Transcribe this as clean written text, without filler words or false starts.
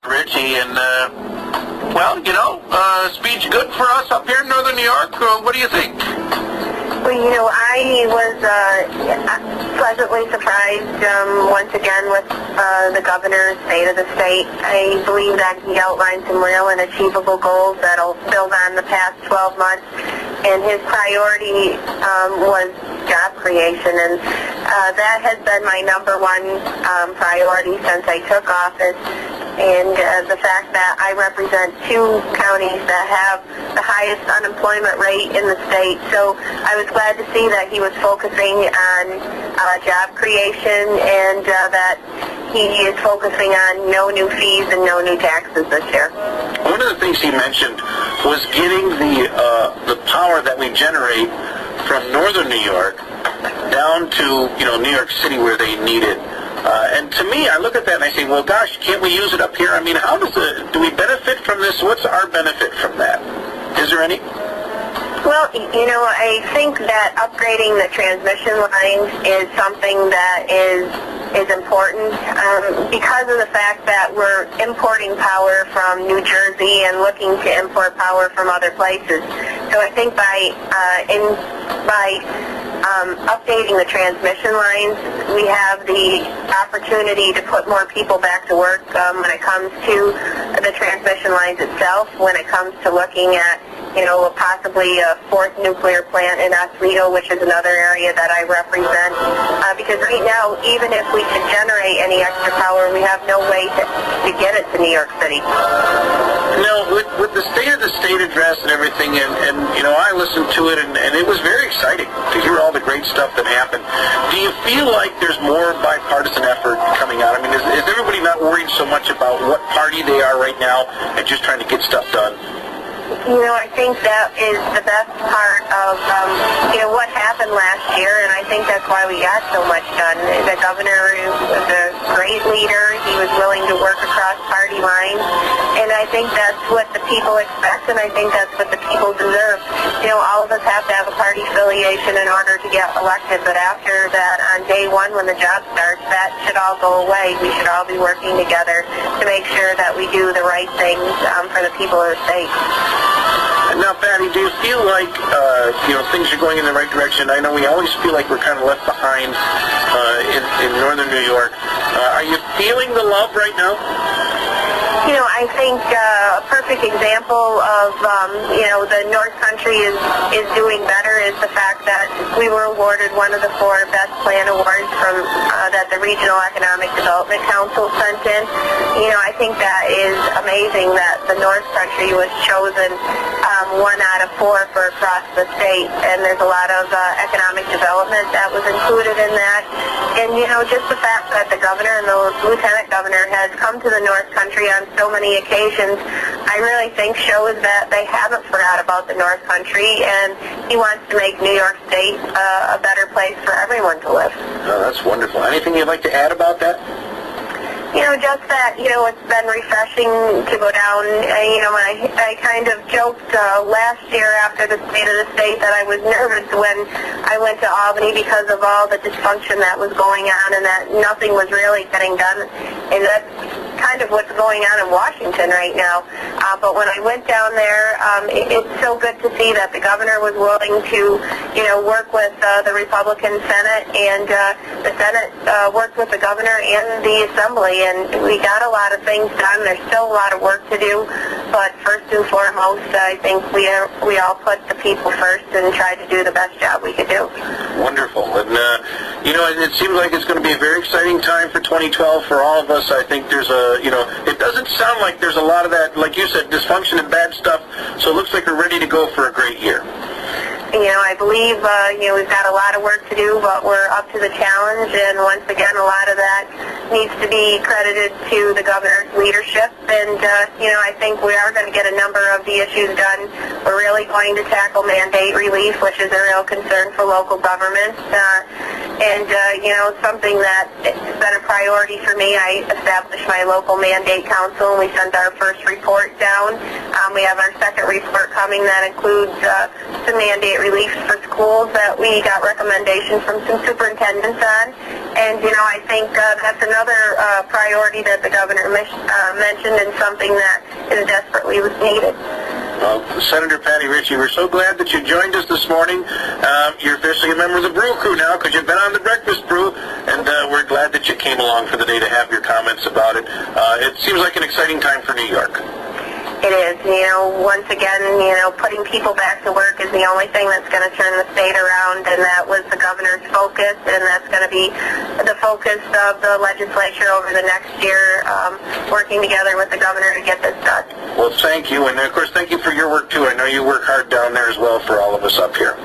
Ritchie, and well, speech good for us up here in Northern New York. What do you think? Well, I was pleasantly surprised once again with the governor's State of the State. I believe that he outlined some real and achievable goals that'll build on the past 12 months, and his priority was job creation, and that has been my number one priority since I took office. And the fact that I represent two counties that have the highest unemployment rate in the state. So I was glad to see that he was focusing on job creation, and that he is focusing on no new fees and no new taxes this year. One of the things he mentioned was getting the power that we generate from Northern New York down to New York City where they need it. And to me, I look at that and I say, well, gosh, can't we use it up here? I mean, do we benefit from this? What's our benefit from that? Is there any? Well, I think that upgrading the transmission lines is something that is important because of the fact that we're importing power from New Jersey and looking to import power from other places. So I think by updating the transmission lines, we have the opportunity to put more people back to work when it comes to the transmission lines itself, when it comes to looking at possibly a fourth nuclear plant in Oswego, which is another area that I represent. Because right now, even if we could generate any extra power, we have no way to get it to New York City. No, with the State of the State address and everything, and I listened to it, and it was very exciting to hear all the great stuff that happened. Do you feel like there's more bipartisan effort coming out? I mean, is everybody not worried so much about what party they are right now and just trying to get stuff done? I think that is the best part of, what happened last year, and I think that's why we got so much done. The governor was a great leader. He was willing to work across party lines, and I think that's what the people expect, and I think that's what the people deserve. All of us have to have a party affiliation in order to get elected, but after that, on day one when the job starts, that should all go away. We should all be working together to make sure that we do the right things for the people of the state. Now, Patty, do you feel like things are going in the right direction? I know we always feel like we're kind of left behind in Northern New York. Are you feeling the love right now? I think a perfect example of, the North Country is doing better is the fact that we were awarded one of the 4 Best Plan Awards from that the Regional Economic Development Council sent in. I think that is amazing that the North Country was chosen 1 out of 4 for across the state, and there's a lot of economic development that was included in that. And, just the fact that the governor and the lieutenant governor has come to the North Country on so many occasions, I really think shows that they haven't forgot about the North Country, and he wants to make New York State a better place for everyone to live. Oh, that's wonderful. Anything you'd like to add about that? Just that, it's been refreshing to go down. I kind of joked last year after the State of the State that I was nervous when I went to Albany because of all the dysfunction that was going on and that nothing was really getting done. And that's kind of what's going on in Washington right now. But when I went down there, it's so good to see that the governor was willing to, work with the Republican Senate, and the Senate worked with the governor and the Assembly, and we got a lot of things done. There's still a lot of work to do, but first and foremost, I think we all put the people first and tried to do the best job we could do. Wonderful. And, it seems like it's going to be a very exciting time for 2012 for all of us. I think there's it doesn't sound like there's a lot of that, like you said, dysfunction and bad stuff, so it looks like we're ready to go for a great year. I believe, we've got a lot of work to do, but we're up to the challenge, and once again, a lot of that needs to be credited to the governor's leadership, and, I think we are going to get a number of the issues done. We're really going to tackle mandate relief, which is a real concern for local governments, and, something that has been a priority for me. I established my local mandate council, and we sent our first report down. We have our second report coming that includes to mandate relief for schools that we got recommendations from some superintendents on. And, I think that's another priority that the governor mentioned and something that is desperately needed. Well, Senator Patty Ritchie, we're so glad that you joined us this morning. You're officially a member of the Brew crew now because you've been on the Breakfast Brew, and we're glad that you came along for the day to have your comments about it. It seems like an exciting time for New York. It is. Once again, putting people back to work is the only thing that's going to turn the state around, and that was the governor's focus, and that's going to be the focus of the legislature over the next year, working together with the governor to get this done. Well, thank you, and of course, thank you for your work too. I know you work hard down there as well for all of us up here.